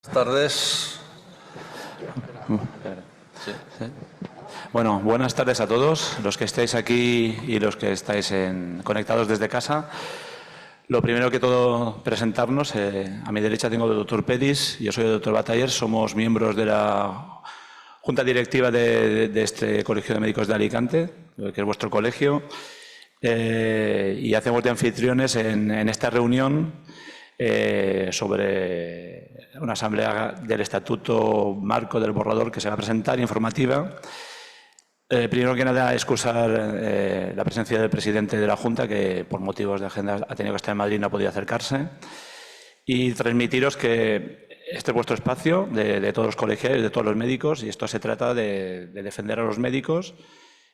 Buenas tardes. Sí. Bueno, buenas tardes a todos, los que estáis aquí y los que estáis conectados desde casa. Lo primero que todo, presentarnos. A mi derecha tengo al doctor Pedis, yo soy el doctor Bataller, somos miembros de la Junta Directiva de este Colegio de Médicos de Alicante, que es vuestro colegio, y hacemos de anfitriones en esta reunión sobre una asamblea del Estatuto Marco del Borrador que se va a presentar, informativa. Primero que nada, excusar la presencia del presidente de la Junta, que por motivos de agenda ha tenido que estar en Madrid y no ha podido acercarse. Y transmitiros que este es vuestro espacio de todos los colegiales, de todos los médicos, y esto se trata de defender a los médicos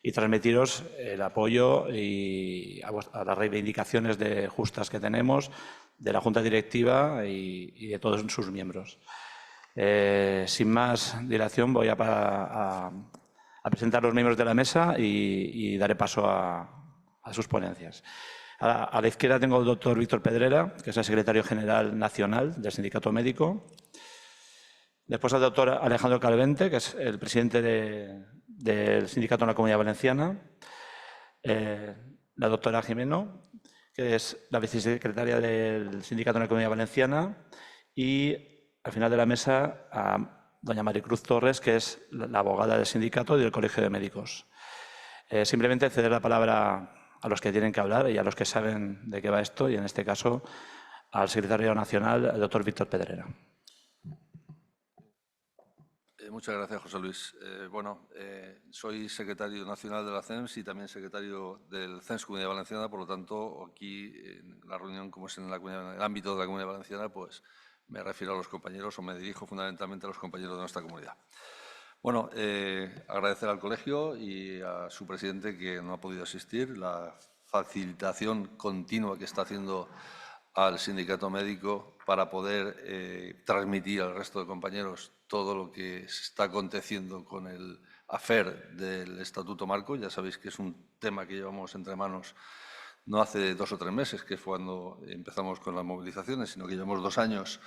y transmitiros el apoyo y a las reivindicaciones justas que tenemos de la Junta Directiva y de todos sus miembros. Sin más dilación, voy a presentar a los miembros de la mesa y daré paso a sus ponencias. A la izquierda tengo al doctor Víctor Pedrera, que es el secretario general nacional del Sindicato Médico. Después al doctor Alejandro Calvente, que es el presidente del Sindicato en la Comunidad Valenciana. La doctora Jimeno, que es la vicesecretaria del Sindicato en la Comunidad Valenciana. Y al final de la mesa a doña Maricruz Torres, que es la abogada del sindicato y del Colegio de Médicos. Simplemente ceder la palabra a los que tienen que hablar y a los que saben de qué va esto, y en este caso al secretario nacional, el doctor Víctor Pedrera. Muchas gracias, José Luis. Soy secretario nacional de la CEMS y también secretario del CEMS Comunidad Valenciana, por lo tanto, aquí en la reunión, como es en el ámbito de la Comunidad Valenciana, pues me refiero a los compañeros o me dirijo fundamentalmente a los compañeros de nuestra comunidad. Bueno, agradecer al colegio y a su presidente que no ha podido asistir, la facilitación continua que está haciendo al sindicato médico para poder transmitir al resto de compañeros todo lo que se está aconteciendo con el afer del Estatuto Marco. Ya sabéis que es un tema que llevamos entre manos no hace 2 o 3 meses, que fue cuando empezamos con las movilizaciones, sino que llevamos 2 años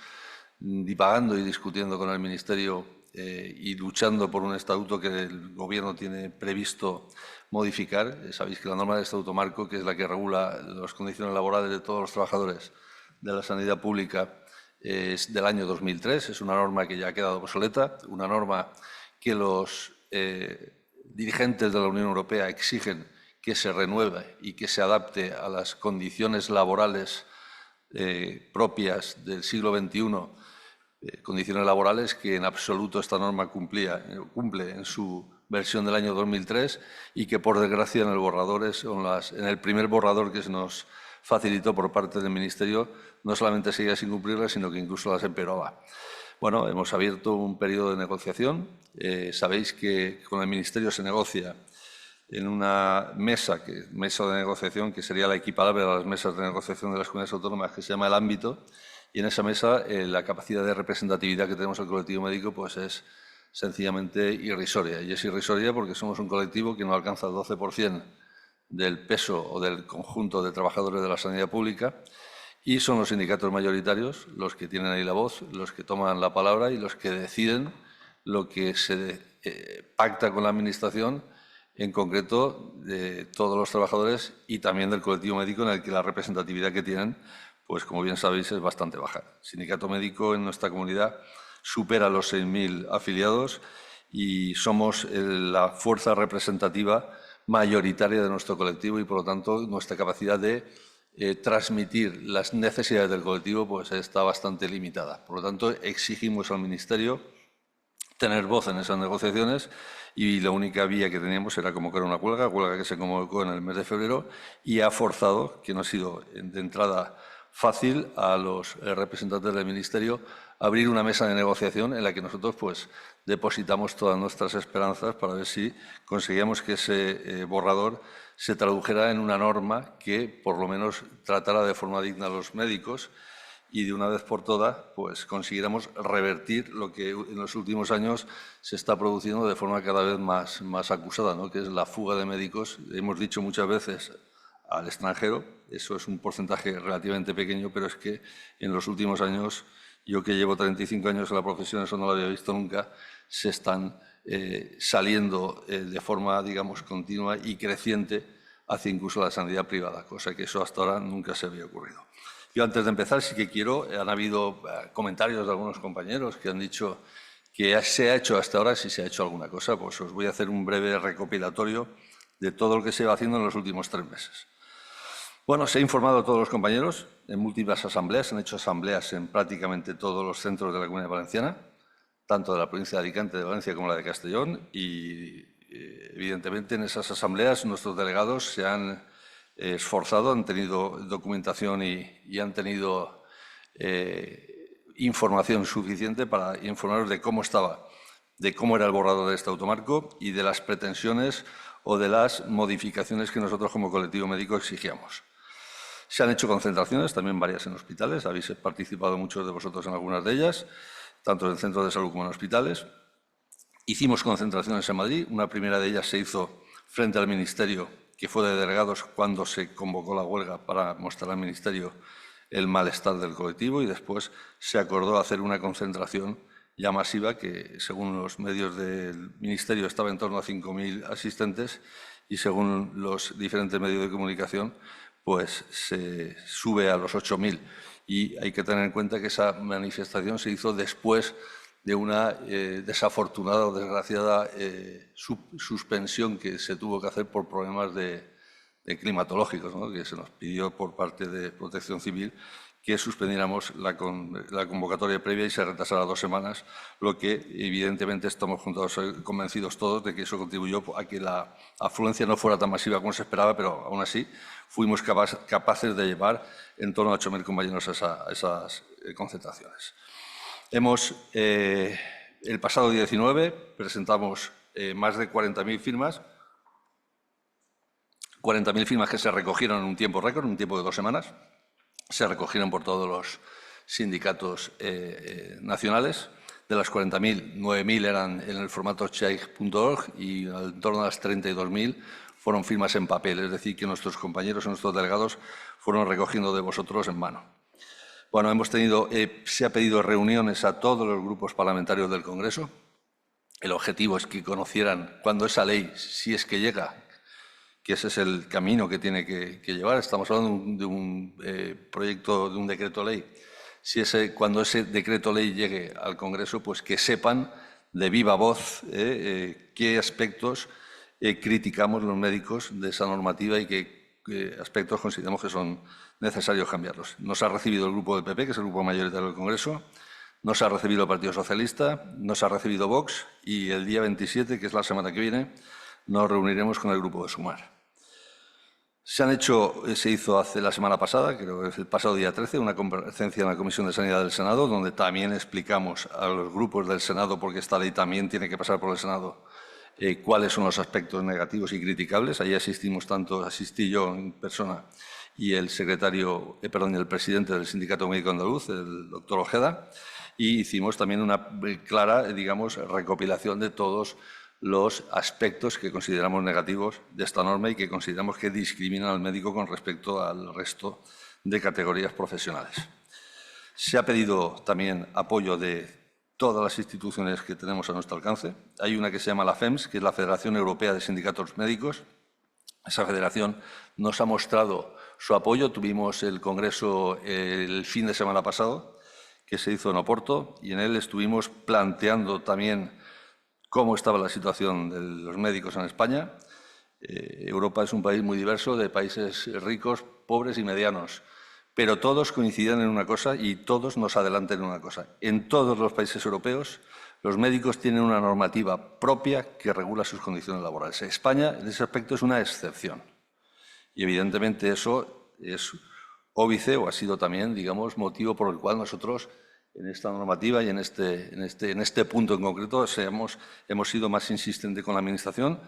divagando y discutiendo con el Ministerio y luchando por un estatuto que el Gobierno tiene previsto modificar. Sabéis que la norma del Estatuto Marco, que es la que regula las condiciones laborales de todos los trabajadores de la sanidad pública, es del año 2003, es una norma que ya ha quedado obsoleta, una norma que los dirigentes de la Unión Europea exigen que se renueve y que se adapte a las condiciones laborales propias del siglo XXI, condiciones laborales que en absoluto esta norma cumple en su versión del año 2003 y que, por desgracia, en el primer borrador que se nos facilitó por parte del Ministerio, no solamente seguía sin cumplirlas, sino que incluso las empeoraba. Bueno, hemos abierto un periodo de negociación. Sabéis que con el Ministerio se negocia en una mesa de negociación que sería la equiparable a las mesas de negociación de las comunidades autónomas, que se llama el ámbito, y en esa mesa la capacidad de representatividad que tenemos el colectivo médico pues es sencillamente irrisoria. Y es irrisoria porque somos un colectivo que no alcanza el 12% del peso o del conjunto de trabajadores de la sanidad pública, y son los sindicatos mayoritarios los que tienen ahí la voz, los que toman la palabra y los que deciden lo que se pacta con la Administración, en concreto de todos los trabajadores y también del colectivo médico, en el que la representatividad que tienen, pues como bien sabéis, es bastante baja. El sindicato médico en nuestra comunidad supera los 6.000 afiliados y somos la fuerza representativa mayoritaria de nuestro colectivo y, por lo tanto, nuestra capacidad de transmitir las necesidades del colectivo pues está bastante limitada. Por lo tanto, exigimos al Ministerio tener voz en esas negociaciones y la única vía que teníamos era convocar una huelga que se convocó en el mes de febrero y ha forzado, que no ha sido de entrada fácil, a los representantes del Ministerio abrir una mesa de negociación en la que nosotros pues depositamos todas nuestras esperanzas para ver si conseguíamos que ese borrador se tradujera en una norma que por lo menos tratara de forma digna a los médicos y de una vez por todas pues consiguiéramos revertir lo que en los últimos años se está produciendo de forma cada vez más acusada, ¿no? Que es la fuga de médicos. Hemos dicho muchas veces al extranjero, eso es un porcentaje relativamente pequeño, pero es que en los últimos años yo que llevo 35 años en la profesión, eso no lo había visto nunca, se están saliendo de forma, digamos, continua y creciente hacia incluso la sanidad privada, cosa que eso hasta ahora nunca se había ocurrido. Yo antes de empezar sí que quiero, han habido comentarios de algunos compañeros que han dicho que se ha hecho hasta ahora, si se ha hecho alguna cosa, pues os voy a hacer un breve recopilatorio de todo lo que se va haciendo en los últimos 3 meses. Bueno, se ha informado a todos los compañeros en múltiples asambleas, se han hecho asambleas en prácticamente todos los centros de la Comunidad Valenciana, tanto de la provincia de Alicante, de Valencia, como la de Castellón, y evidentemente en esas asambleas nuestros delegados se han esforzado, han tenido documentación y han tenido información suficiente para informaros de cómo estaba, de cómo era el borrador de este automarco y de las pretensiones o de las modificaciones que nosotros como colectivo médico exigíamos. Se han hecho concentraciones, también varias en hospitales, habéis participado muchos de vosotros en algunas de ellas, tanto en centros de salud como en hospitales. Hicimos concentraciones en Madrid, una primera de ellas se hizo frente al Ministerio, que fue de delegados cuando se convocó la huelga para mostrar al Ministerio el malestar del colectivo, y después se acordó hacer una concentración ya masiva que, según los medios del Ministerio, estaba en torno a 5.000 asistentes y, según los diferentes medios de comunicación, pues se sube a los 8.000. Y hay que tener en cuenta que esa manifestación se hizo después de una desafortunada o desgraciada suspensión que se tuvo que hacer por problemas climatológicos, ¿no? Que se nos pidió por parte de Protección Civil que suspendiéramos la convocatoria previa y se retrasara 2 semanas, lo que evidentemente estamos convencidos todos de que eso contribuyó a que la afluencia no fuera tan masiva como se esperaba, pero aún así fuimos capaces de llevar en torno a 8.000 compañeros a esas concentraciones. El pasado 19 presentamos más de 40.000 firmas, 40.000 firmas que se recogieron en un tiempo récord, en un tiempo de 2 semanas. Se recogieron por todos los sindicatos nacionales. De las 40.000, 9.000 eran en el formato change.org y en torno a las 32.000 fueron firmas en papel, es decir, que nuestros compañeros y nuestros delegados fueron recogiendo de vosotros en mano. Bueno, se ha pedido reuniones a todos los grupos parlamentarios del Congreso. El objetivo es que conocieran cuándo esa ley, si es que llega, que ese es el camino que tiene que llevar. Estamos hablando de un proyecto, de un decreto ley. Cuando ese decreto ley llegue al Congreso, pues que sepan de viva voz qué aspectos criticamos los médicos de esa normativa y qué aspectos consideramos que son necesarios cambiarlos. Nos ha recibido el grupo del PP, que es el grupo mayoritario del Congreso, nos ha recibido el Partido Socialista, nos ha recibido Vox y el día 27, que es la semana que viene, nos reuniremos con el grupo de Sumar. Se hizo la semana pasada, creo que es el pasado día 13, una comparecencia en la Comisión de Sanidad del Senado, donde también explicamos a los grupos del Senado, porque esta ley también tiene que pasar por el Senado, cuáles son los aspectos negativos y criticables. Ahí asistí yo en persona y el presidente del Sindicato Médico Andaluz, el doctor Ojeda, y hicimos también una clara, digamos, recopilación de todos los aspectos que consideramos negativos de esta norma y que consideramos que discriminan al médico con respecto al resto de categorías profesionales. Se ha pedido también apoyo de todas las instituciones que tenemos a nuestro alcance. Hay una que se llama la FEMS, que es la Federación Europea de Sindicatos Médicos. Esa federación nos ha mostrado su apoyo. Tuvimos el congreso el fin de semana pasado, que se hizo en Oporto, y en él estuvimos planteando también cómo estaba la situación de los médicos en España. Europa es un país muy diverso, de países ricos, pobres y medianos, pero todos coincidían en una cosa y todos nos adelantan en una cosa. En todos los países europeos, los médicos tienen una normativa propia que regula sus condiciones laborales. España, en ese aspecto, es una excepción. Y, evidentemente, eso es óbice o ha sido también, digamos, motivo por el cual nosotros, en esta normativa y en este punto en concreto, hemos sido más insistentes con la Administración,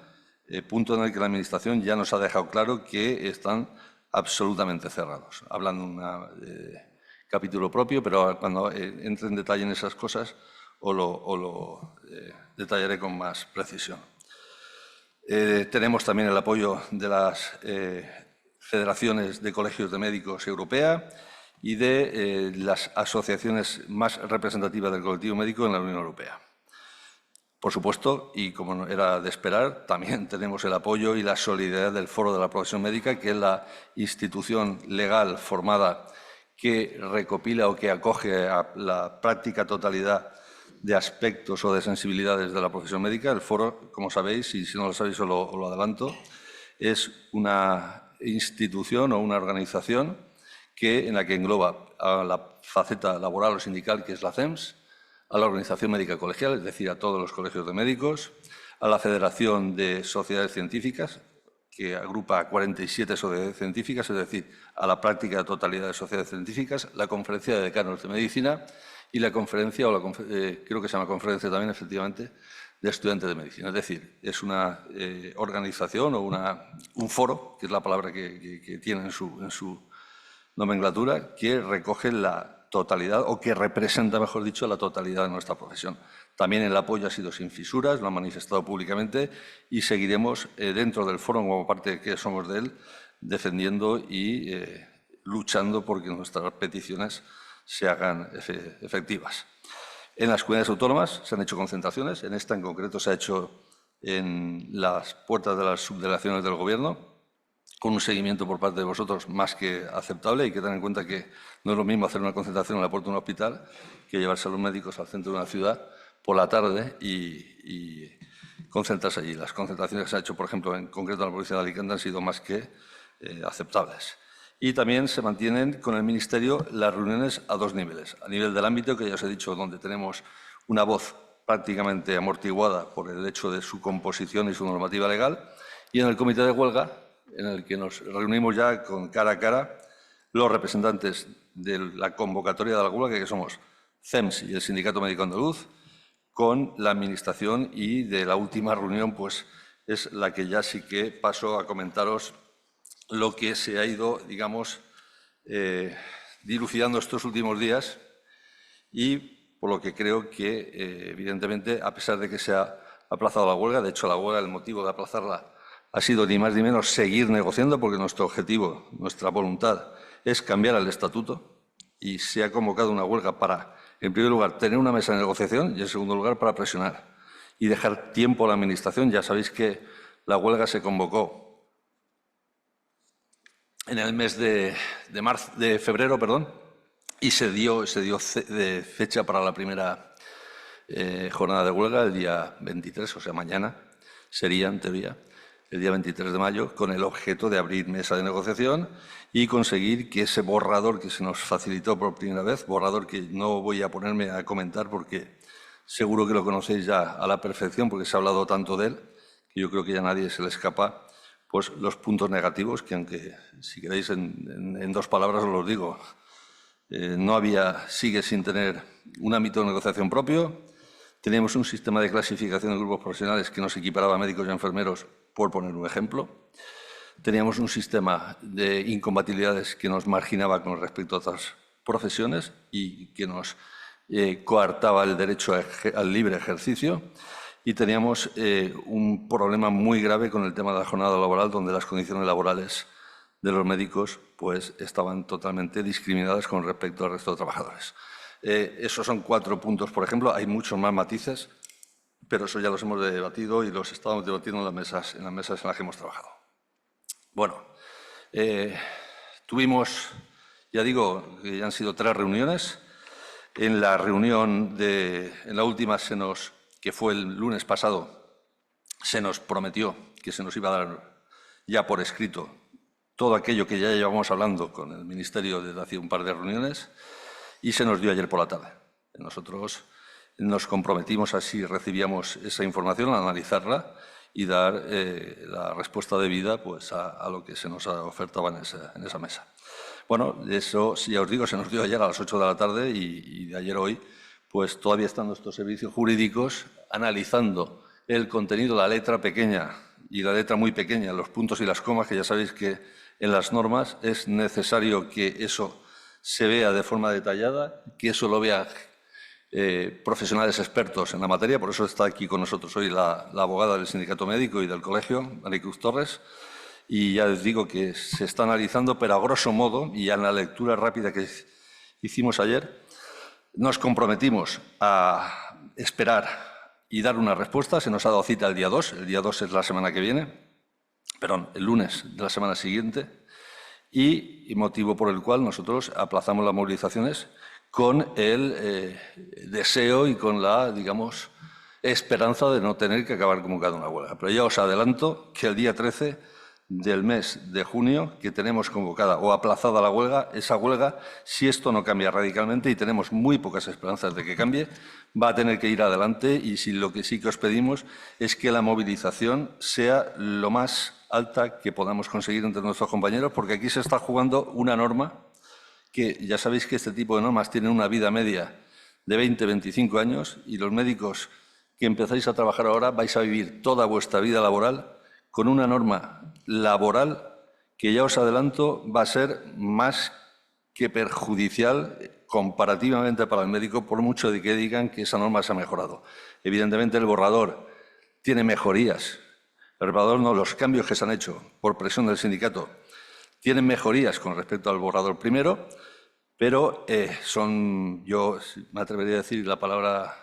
punto en el que la Administración ya nos ha dejado claro que están absolutamente cerrados. Hablan de un capítulo propio, pero cuando entre en detalle en esas cosas os lo detallaré con más precisión. Tenemos también el apoyo de las federaciones de colegios de médicos europea y de las asociaciones más representativas del colectivo médico en la Unión Europea. Por supuesto, y como era de esperar, también tenemos el apoyo y la solidaridad del Foro de la Profesión Médica, que es la institución legal formada que recopila o que acoge a la práctica totalidad de aspectos o de sensibilidades de la profesión médica. El foro, como sabéis, y si no lo sabéis os lo adelanto, es una institución o una organización en la que engloba a la faceta laboral o sindical, que es la CEMS, a la Organización Médica Colegial, es decir, a todos los colegios de médicos, a la Federación de Sociedades Científicas, que agrupa a 47 sociedades científicas, es decir, a la práctica totalidad de sociedades científicas, la Conferencia de Decanos de Medicina y la conferencia, creo que se llama conferencia también, efectivamente, de estudiantes de medicina. Es decir, es una organización o un foro, que es la palabra que tiene en su nomenclatura, que recoge la totalidad, o que representa, mejor dicho, la totalidad de nuestra profesión. También el apoyo ha sido sin fisuras, lo han manifestado públicamente y seguiremos dentro del foro, como parte que somos de él, defendiendo y luchando porque nuestras peticiones se hagan efectivas. En las comunidades autónomas se han hecho concentraciones, en esta en concreto se ha hecho en las puertas de las subdelegaciones del Gobierno, con un seguimiento por parte de vosotros más que aceptable. Hay que tener en cuenta que no es lo mismo hacer una concentración en la puerta de un hospital que llevarse a los médicos al centro de una ciudad por la tarde y concentrarse allí. Las concentraciones que se han hecho, por ejemplo, en concreto en la provincia de Alicante, han sido más que aceptables. Y también se mantienen con el Ministerio las reuniones a dos niveles. A nivel del ámbito, que ya os he dicho, donde tenemos una voz prácticamente amortiguada por el hecho de su composición y su normativa legal, y en el comité de huelga, en el que nos reunimos ya con cara a cara los representantes de la convocatoria de la huelga, que somos CEMS y el Sindicato Médico Andaluz, con la Administración, y de la última reunión pues es la que ya sí que paso a comentaros lo que se ha ido, digamos, dilucidando estos últimos días, y por lo que creo que, evidentemente, a pesar de que se ha aplazado la huelga, de hecho la huelga, el motivo de aplazarla ha sido ni más ni menos seguir negociando, porque nuestro objetivo, nuestra voluntad es cambiar el estatuto, y se ha convocado una huelga para, en primer lugar, tener una mesa de negociación y, en segundo lugar, para presionar y dejar tiempo a la Administración. Ya sabéis que la huelga se convocó en el mes de febrero, y se dio fecha para la primera jornada de huelga el día 23, o sea, mañana sería, en teoría, el día 23 de mayo, con el objeto de abrir mesa de negociación y conseguir que ese borrador que se nos facilitó por primera vez, borrador que no voy a ponerme a comentar porque seguro que lo conocéis ya a la perfección, porque se ha hablado tanto de él, que yo creo que ya a nadie se le escapa, pues los puntos negativos, que aunque, si queréis, en dos palabras os los digo. Sigue sin tener un ámbito de negociación propio. Teníamos un sistema de clasificación de grupos profesionales que nos equiparaba a médicos y enfermeros, por poner un ejemplo. Teníamos un sistema de incompatibilidades que nos marginaba con respecto a otras profesiones y que nos coartaba el derecho al libre ejercicio. Y teníamos un problema muy grave con el tema de la jornada laboral, donde las condiciones laborales de los médicos pues, estaban totalmente discriminadas con respecto al resto de trabajadores. Esos son 4 puntos, por ejemplo. Hay muchos más matices, pero eso ya los hemos debatido y los estamos debatiendo en las mesas en las que hemos trabajado. Bueno, tuvimos, ya digo, que ya han sido 3 reuniones. En la reunión en la última, que fue el lunes pasado, se nos prometió que se nos iba a dar ya por escrito todo aquello que ya llevamos hablando con el Ministerio desde hace un par de reuniones, y se nos dio ayer por la tarde. Nosotros nos comprometimos, así recibíamos esa información, a analizarla y dar la respuesta debida pues, a lo que se nos ofertaba en esa mesa. Bueno, eso, ya os digo, se nos dio ayer a las 8 de la tarde y de ayer a hoy pues todavía están nuestros servicios jurídicos analizando el contenido, la letra pequeña y la letra muy pequeña, los puntos y las comas, que ya sabéis que en las normas es necesario que eso se vea de forma detallada, que eso lo vean profesionales expertos en la materia. Por eso está aquí con nosotros hoy la abogada del Sindicato Médico y del Colegio, Maricruz Torres, y ya les digo que se está analizando, pero a grosso modo, y ya en la lectura rápida que hicimos ayer, nos comprometimos a esperar y dar una respuesta. Se nos ha dado cita el día 2, el día 2 es la semana que viene, perdón, el lunes de la semana siguiente, y motivo por el cual nosotros aplazamos las movilizaciones con el deseo y con la, digamos, esperanza de no tener que acabar convocando una huelga. Pero ya os adelanto que el día 13 del mes de junio, que tenemos convocada o aplazada la huelga, esa huelga, si esto no cambia radicalmente, y tenemos muy pocas esperanzas de que cambie, va a tener que ir adelante, y lo que sí que os pedimos es que la movilización sea lo más alta que podamos conseguir entre nuestros compañeros, porque aquí se está jugando una norma que ya sabéis que este tipo de normas tienen una vida media de 20-25 años, y los médicos que empezáis a trabajar ahora vais a vivir toda vuestra vida laboral con una norma laboral que, ya os adelanto, va a ser más que perjudicial comparativamente para el médico, por mucho de que digan que esa norma se ha mejorado. Evidentemente el borrador tiene mejorías. El borrador no, los cambios que se han hecho por presión del sindicato tienen mejorías con respecto al borrador primero, pero son, yo me atrevería a decir la palabra,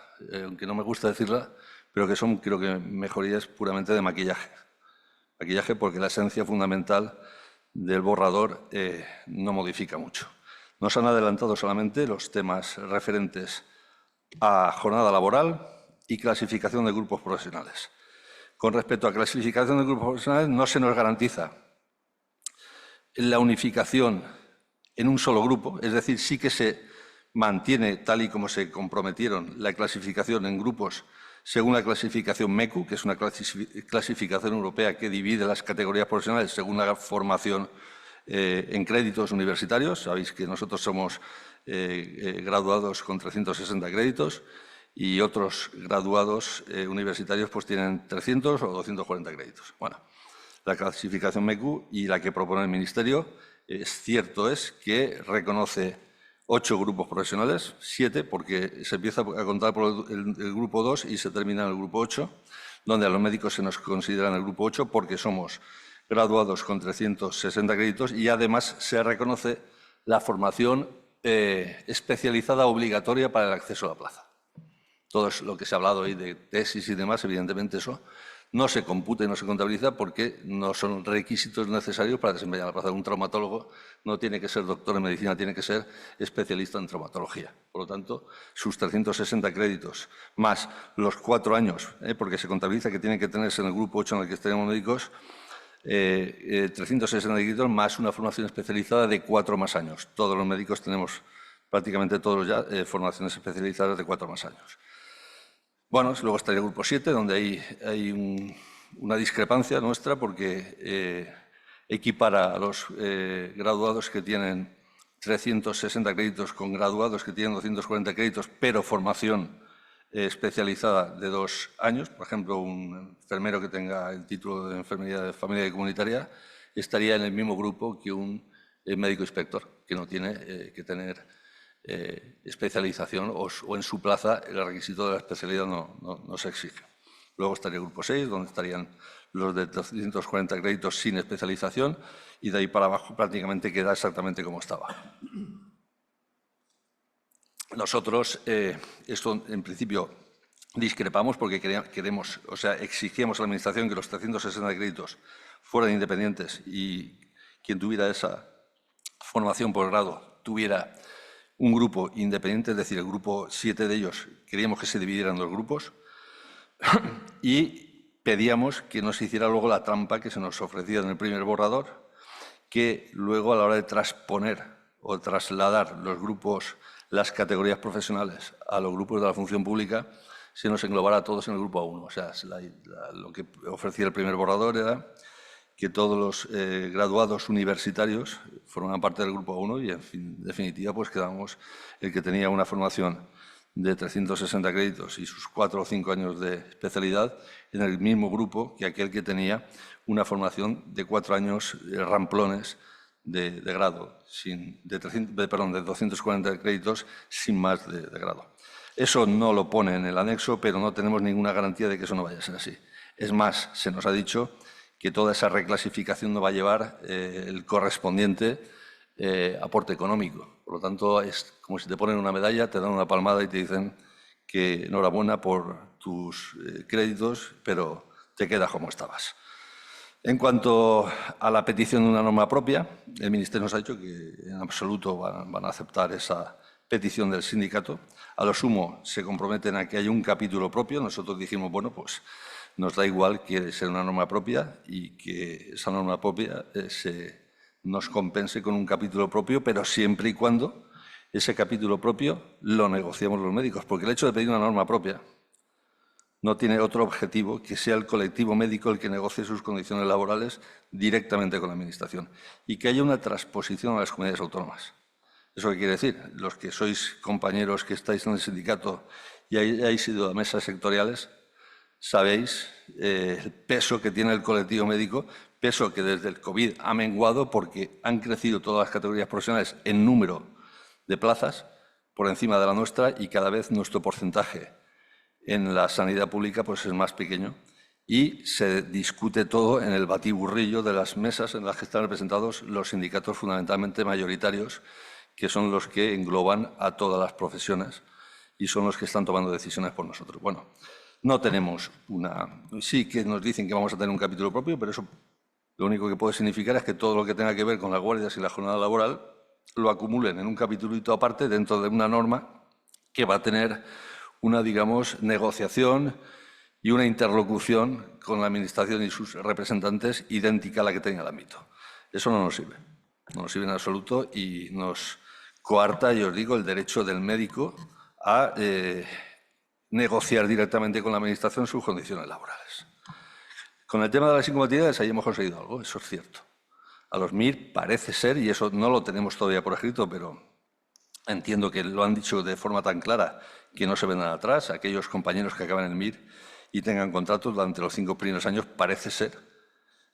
aunque no me gusta decirla, pero que son, creo que, mejorías puramente de maquillaje. Maquillaje, porque la esencia fundamental del borrador no modifica mucho. Nos han adelantado solamente los temas referentes a jornada laboral y clasificación de grupos profesionales. Con respecto a clasificación de grupos profesionales, no se nos garantiza la unificación en un solo grupo, es decir, sí que se mantiene, tal y como se comprometieron, la clasificación en grupos según la clasificación MECU, que es una clasificación europea que divide las categorías profesionales según la formación en créditos universitarios. Sabéis que nosotros somos graduados con 360 créditos y otros graduados universitarios pues tienen 300 o 240 créditos. Bueno, la clasificación MECU y la que propone el Ministerio, cierto es que reconoce 8 grupos profesionales, 7, porque se empieza a contar por el grupo 2 y se termina en el grupo 8, donde a los médicos se nos considera en el grupo 8 porque somos graduados con 360 créditos, y además se reconoce la formación especializada obligatoria para el acceso a la plaza. Todo es lo que se ha hablado hoy de tesis y demás, evidentemente eso no se computa y no se contabiliza porque no son requisitos necesarios para desempeñar la plaza. Un traumatólogo no tiene que ser doctor en medicina, tiene que ser especialista en traumatología. Por lo tanto, sus 360 créditos más los 4 años, porque se contabiliza que tienen que tenerse en el grupo 8 en el que tenemos médicos, 360 créditos más una formación especializada de 4 más años. Todos los médicos tenemos, prácticamente todos ya, formaciones especializadas de 4 más años. Bueno, luego estaría el grupo 7, donde hay una discrepancia nuestra porque equipara a los graduados que tienen 360 créditos con graduados que tienen 240 créditos, pero formación especializada de 2 años. Por ejemplo, un enfermero que tenga el título de enfermería de familia y comunitaria estaría en el mismo grupo que un médico inspector, que no tiene que tener especialización o en su plaza el requisito de la especialidad no se exige. Luego estaría el grupo 6, donde estarían los de 240 créditos sin especialización, y de ahí para abajo prácticamente queda exactamente como estaba. Nosotros, esto en principio discrepamos porque queremos, o sea, exigíamos a la Administración que los 360 créditos fueran independientes y quien tuviera esa formación por grado tuviera un grupo independiente, es decir, el grupo 7 de ellos queríamos que se dividieran en 2 grupos y pedíamos que no se hiciera luego la trampa que se nos ofrecía en el primer borrador, que luego a la hora de transponer o trasladar los grupos, las categorías profesionales a los grupos de la función pública, se nos englobara a todos en el grupo A1. O sea, lo que ofrecía el primer borrador era que todos los graduados universitarios forman parte del grupo 1 y, en definitiva, pues quedamos el que tenía una formación de 360 créditos y sus 4 o 5 años de especialidad en el mismo grupo que aquel que tenía una formación de 4 años ramplones de grado, de 240 créditos sin más de grado. Eso no lo pone en el anexo, pero no tenemos ninguna garantía de que eso no vaya a ser así. Es más, se nos ha dicho que toda esa reclasificación no va a llevar el correspondiente aporte económico. Por lo tanto, es como si te ponen una medalla, te dan una palmada y te dicen que enhorabuena por tus créditos, pero te quedas como estabas. En cuanto a la petición de una norma propia, el Ministerio nos ha dicho que en absoluto van a aceptar esa petición del sindicato. A lo sumo se comprometen a que haya un capítulo propio. Nosotros dijimos, bueno, pues nos da igual que sea una norma propia y que esa norma propia nos compense con un capítulo propio, pero siempre y cuando ese capítulo propio lo negociemos los médicos. Porque el hecho de pedir una norma propia no tiene otro objetivo que sea el colectivo médico el que negocie sus condiciones laborales directamente con la Administración y que haya una transposición a las comunidades autónomas. ¿Eso qué quiere decir? Los que sois compañeros que estáis en el sindicato y hayáis ido a mesas sectoriales, sabéis el peso que tiene el colectivo médico, peso que desde el COVID ha menguado porque han crecido todas las categorías profesionales en número de plazas por encima de la nuestra y cada vez nuestro porcentaje en la sanidad pública pues es más pequeño y se discute todo en el batiburrillo de las mesas en las que están representados los sindicatos fundamentalmente mayoritarios, que son los que engloban a todas las profesiones y son los que están tomando decisiones por nosotros. Bueno, no tenemos una... Sí que nos dicen que vamos a tener un capítulo propio, pero eso lo único que puede significar es que todo lo que tenga que ver con las guardias y la jornada laboral lo acumulen en un capítulito aparte dentro de una norma que va a tener una, digamos, negociación y una interlocución con la Administración y sus representantes idéntica a la que tenga el ámbito. Eso no nos sirve. No nos sirve en absoluto y nos coarta, yo os digo, el derecho del médico a negociar directamente con la Administración sus condiciones laborales. Con el tema de las incompatibilidades, ahí hemos conseguido algo, eso es cierto. A los MIR parece ser, y eso no lo tenemos todavía por escrito, pero entiendo que lo han dicho de forma tan clara que no se ven atrás. Aquellos compañeros que acaban en el MIR y tengan contratos durante los 5 primeros años, parece ser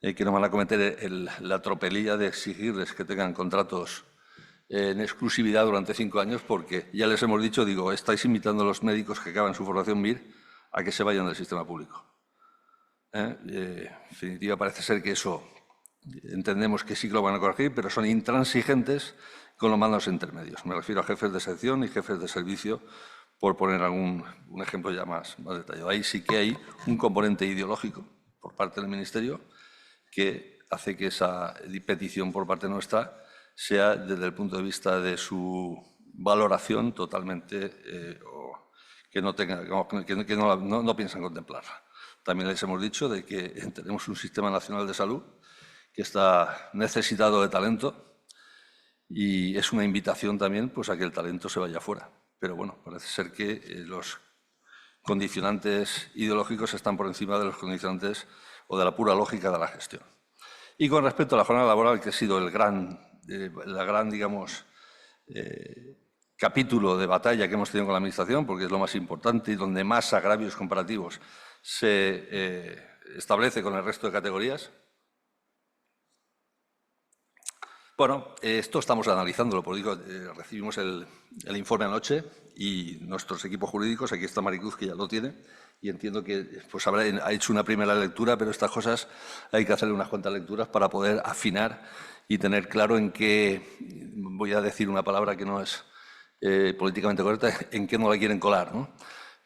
que no van a cometer la tropelía de exigirles que tengan contratos en exclusividad durante 5 años, porque ya les hemos dicho, digo, estáis invitando a los médicos que acaban su formación MIR a que se vayan del sistema público. En definitiva, parece ser que eso entendemos que sí que lo van a corregir, pero son intransigentes con los mandos intermedios. Me refiero a jefes de sección y jefes de servicio, por poner un ejemplo ya más detallado. Ahí sí que hay un componente ideológico por parte del Ministerio que hace que esa petición por parte nuestra sea, desde el punto de vista de su valoración, totalmente que no piensan contemplarla. También les hemos dicho de que tenemos un sistema nacional de salud que está necesitado de talento y es una invitación también pues, a que el talento se vaya fuera. Pero bueno, parece ser que los condicionantes ideológicos están por encima de los condicionantes o de la pura lógica de la gestión. Y con respecto a la jornada laboral, que ha sido el gran digamos, capítulo de batalla que hemos tenido con la Administración, porque es lo más importante y donde más agravios comparativos se establece con el resto de categorías. Bueno, esto estamos analizándolo, por digo, recibimos el informe anoche y nuestros equipos jurídicos, aquí está Maricruz que ya lo tiene, y entiendo que pues, ha hecho una primera lectura, pero estas cosas hay que hacerle unas cuantas lecturas para poder afinar y tener claro en qué, voy a decir una palabra que no es políticamente correcta, en qué no la quieren colar, ¿no?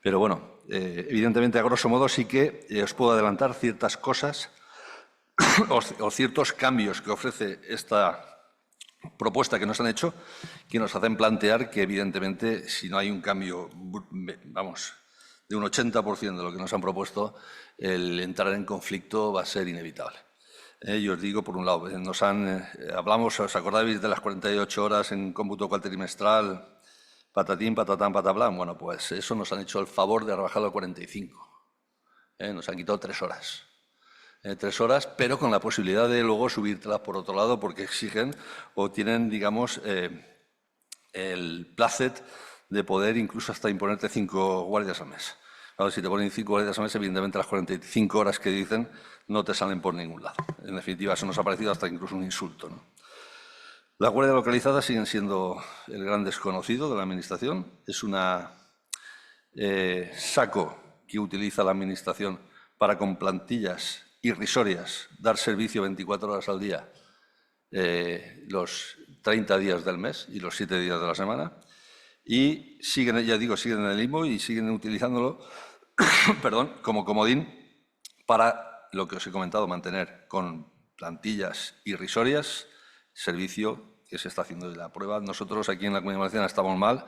Pero bueno, evidentemente, a grosso modo, sí que os puedo adelantar ciertas cosas o ciertos cambios que ofrece esta propuesta que nos han hecho, que nos hacen plantear que, evidentemente, si no hay un cambio, vamos, de un 80% de lo que nos han propuesto, el entrar en conflicto va a ser inevitable. Yo os digo, por un lado, hablamos, ¿os acordáis de las 48 horas en cómputo cuatrimestral, patatín, patatán, patablán? Bueno, pues eso nos han hecho el favor de rebajarlo a 45. Nos han quitado 3 horas. 3 horas, pero con la posibilidad de luego subírtelas por otro lado porque exigen o tienen, digamos, el placet de poder incluso hasta imponerte 5 guardias al mes. Claro, si te ponen 5 guardias al mes, evidentemente las 45 horas que dicen no te salen por ningún lado. En definitiva, eso nos ha parecido hasta incluso un insulto, ¿no? Las guardias localizadas siguen siendo el gran desconocido de la Administración. Es un saco que utiliza la Administración para con plantillas irrisorias, dar servicio 24 horas al día, los 30 días del mes y los 7 días de la semana, y siguen, ya digo, siguen en el limbo y siguen utilizándolo perdón, como comodín para lo que os he comentado, mantener con plantillas irrisorias servicio que se está haciendo de la prueba. Nosotros aquí en la Comunidad Valenciana estamos mal,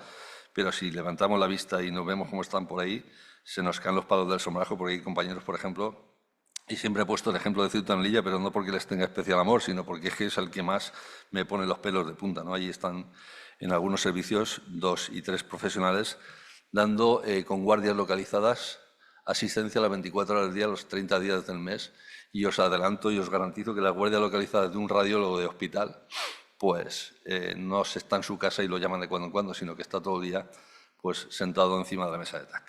pero si levantamos la vista y nos vemos cómo están por ahí, se nos caen los palos del sombrajo, porque hay compañeros, por ejemplo, y siempre he puesto el ejemplo de Ceuta y Melilla, pero no porque les tenga especial amor, sino porque es el que más me pone los pelos de punta, ¿no? Allí están en algunos servicios 2 y 3 profesionales dando con guardias localizadas asistencia a las 24 horas del día, los 30 días del mes. Y os adelanto y os garantizo que la guardia localizada de un radiólogo de hospital pues no se está en su casa y lo llaman de cuando en cuando, sino que está todo el día pues, sentado encima de la mesa de TAC.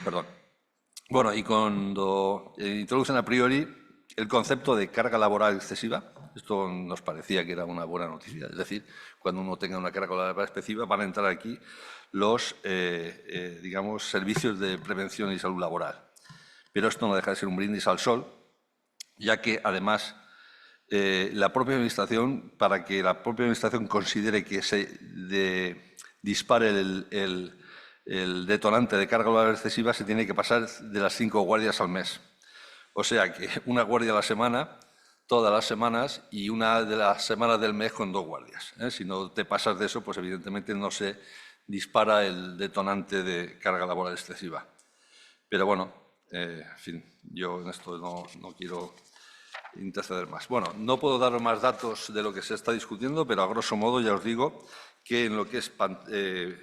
Perdón. Bueno, y cuando introducen a priori el concepto de carga laboral excesiva, esto nos parecía que era una buena noticia. Es decir, cuando uno tenga una carga laboral excesiva van a entrar aquí los digamos, servicios de prevención y salud laboral. Pero esto no deja de ser un brindis al sol, ya que además la propia Administración, para que la propia Administración considere que se dispare el detonante de carga laboral excesiva, se tiene que pasar de las 5 guardias al mes. O sea que una guardia a la semana, todas las semanas, y una de las semanas del mes con 2 guardias. Si no te pasas de eso, pues evidentemente no se dispara el detonante de carga laboral excesiva. Pero bueno, en fin, yo en esto no quiero interceder más. Bueno, no puedo dar más datos de lo que se está discutiendo, pero a grosso modo ya os digo que en lo que es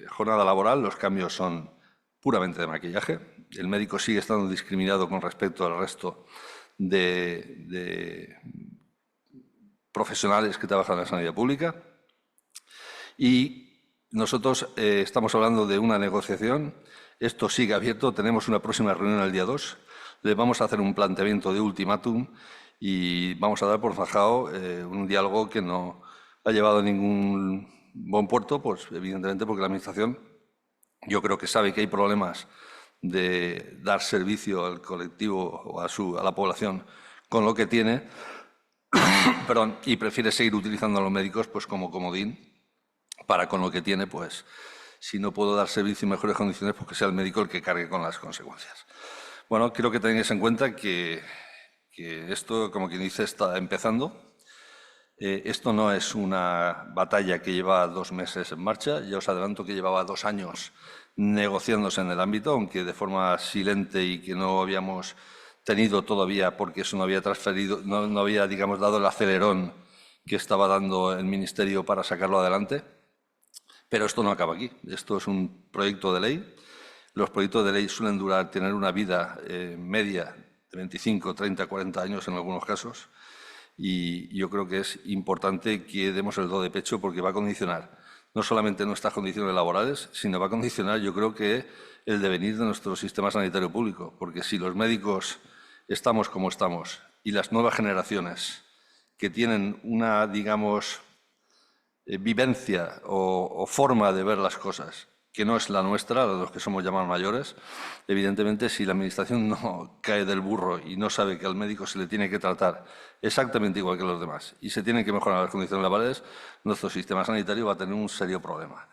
jornada laboral los cambios son puramente de maquillaje. El médico sigue estando discriminado con respecto al resto de profesionales que trabajan en la sanidad pública. Y nosotros estamos hablando de una negociación. Esto sigue abierto. Tenemos una próxima reunión el día 2. Le vamos a hacer un planteamiento de ultimátum y vamos a dar por zanjado un diálogo que no ha llevado a ningún buen puerto, pues evidentemente porque la Administración yo creo que sabe que hay problemas de dar servicio al colectivo o a la población con lo que tiene perdón, y prefiere seguir utilizando a los médicos pues, como comodín para con lo que tiene, pues si no puedo dar servicio en mejores condiciones, pues que sea el médico el que cargue con las consecuencias. Bueno, quiero que tengáis en cuenta que esto, como quien dice, está empezando. Esto no es una batalla que lleva 2 meses en marcha. Ya os adelanto que llevaba 2 años negociándose en el ámbito, aunque de forma silente y que no habíamos tenido todavía, porque eso no había transferido, no había, digamos, dado el acelerón que estaba dando el Ministerio para sacarlo adelante. Pero esto no acaba aquí. Esto es un proyecto de ley. Los proyectos de ley suelen tener una vida media de 25, 30, 40 años en algunos casos. Y yo creo que es importante que demos el do de pecho porque va a condicionar no solamente nuestras condiciones laborales, sino va a condicionar, yo creo que el devenir de nuestro sistema sanitario público. Porque si los médicos estamos como estamos y las nuevas generaciones que tienen una, digamos, vivencia o forma de ver las cosas que no es la nuestra, los que somos llamados mayores, evidentemente si la Administración no cae del burro y no sabe que al médico se le tiene que tratar exactamente igual que los demás y se tienen que mejorar las condiciones laborales, nuestro sistema sanitario va a tener un serio problema.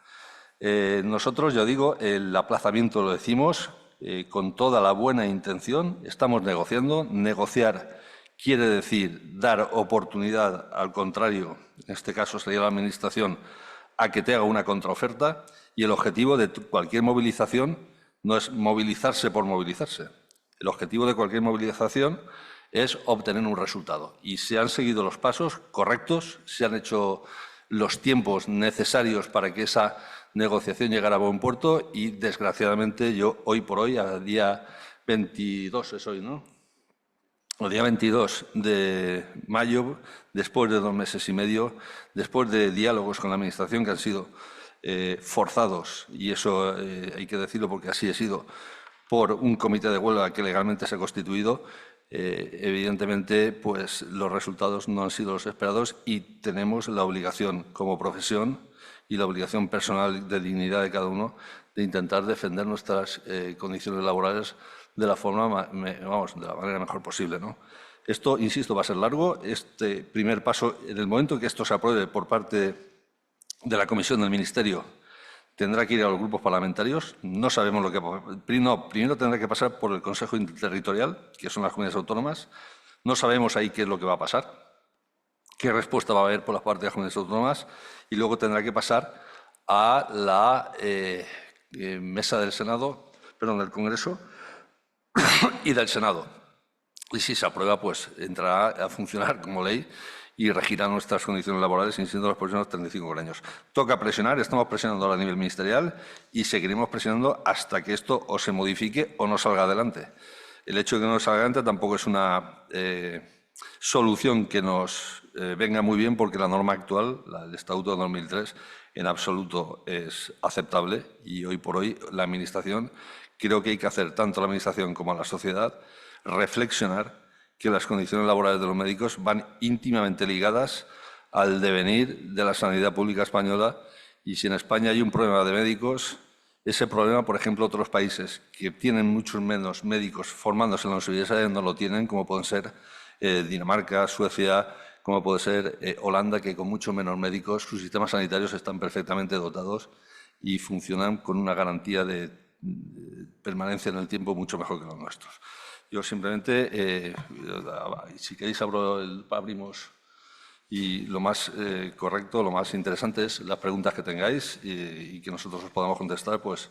Nosotros, yo digo, el aplazamiento lo decimos con toda la buena intención, estamos negociando. Negociar quiere decir dar oportunidad al contrario, en este caso sería la Administración, a que te haga una contraoferta. Y el objetivo de cualquier movilización no es movilizarse por movilizarse. El objetivo de cualquier movilización es obtener un resultado. Y se han seguido los pasos correctos, se han hecho los tiempos necesarios para que esa negociación llegara a buen puerto y, desgraciadamente, yo hoy por hoy, a día 22 es hoy, ¿no? El día 22 de mayo, después de 2 meses y medio, después de diálogos con la Administración que han sido forzados, y eso hay que decirlo porque así ha sido, por un comité de huelga que legalmente se ha constituido, evidentemente pues, los resultados no han sido los esperados y tenemos la obligación como profesión y la obligación personal de dignidad de cada uno de intentar defender nuestras condiciones laborales de la forma, de la manera mejor posible, ¿no? Esto, insisto, va a ser largo. Este primer paso, en el momento que esto se apruebe por parte de la Comisión del Ministerio, tendrá que ir a los grupos parlamentarios. No sabemos lo que va a pasar. Primero tendrá que pasar por el Consejo Interterritorial, que son las comunidades autónomas. No sabemos ahí qué es lo que va a pasar, qué respuesta va a haber por las partes de las comunidades autónomas, y luego tendrá que pasar a la mesa del Senado, perdón, del Congreso y del Senado. Y si se aprueba, pues entrará a funcionar como ley y regirá nuestras condiciones laborales siendo los próximos 35 años. Toca presionar, estamos presionando ahora a nivel ministerial y seguiremos presionando hasta que esto o se modifique o no salga adelante. El hecho de que no salga adelante tampoco es una solución que nos venga muy bien, porque la norma actual, el Estatuto de 2003, en absoluto es aceptable, y hoy por hoy la Administración, creo que hay que hacer, tanto la Administración como la sociedad, reflexionar que las condiciones laborales de los médicos van íntimamente ligadas al devenir de la sanidad pública española, y si en España hay un problema de médicos, ese problema, por ejemplo, otros países que tienen muchos menos médicos formándose en las universidades no lo tienen, como pueden ser Dinamarca, Suecia, como puede ser Holanda, que con mucho menos médicos sus sistemas sanitarios están perfectamente dotados y funcionan con una garantía de permanencia en el tiempo mucho mejor que los nuestros. Yo simplemente, si queréis, abrimos, y lo más correcto, lo más interesante es las preguntas que tengáis y que nosotros os podamos contestar, pues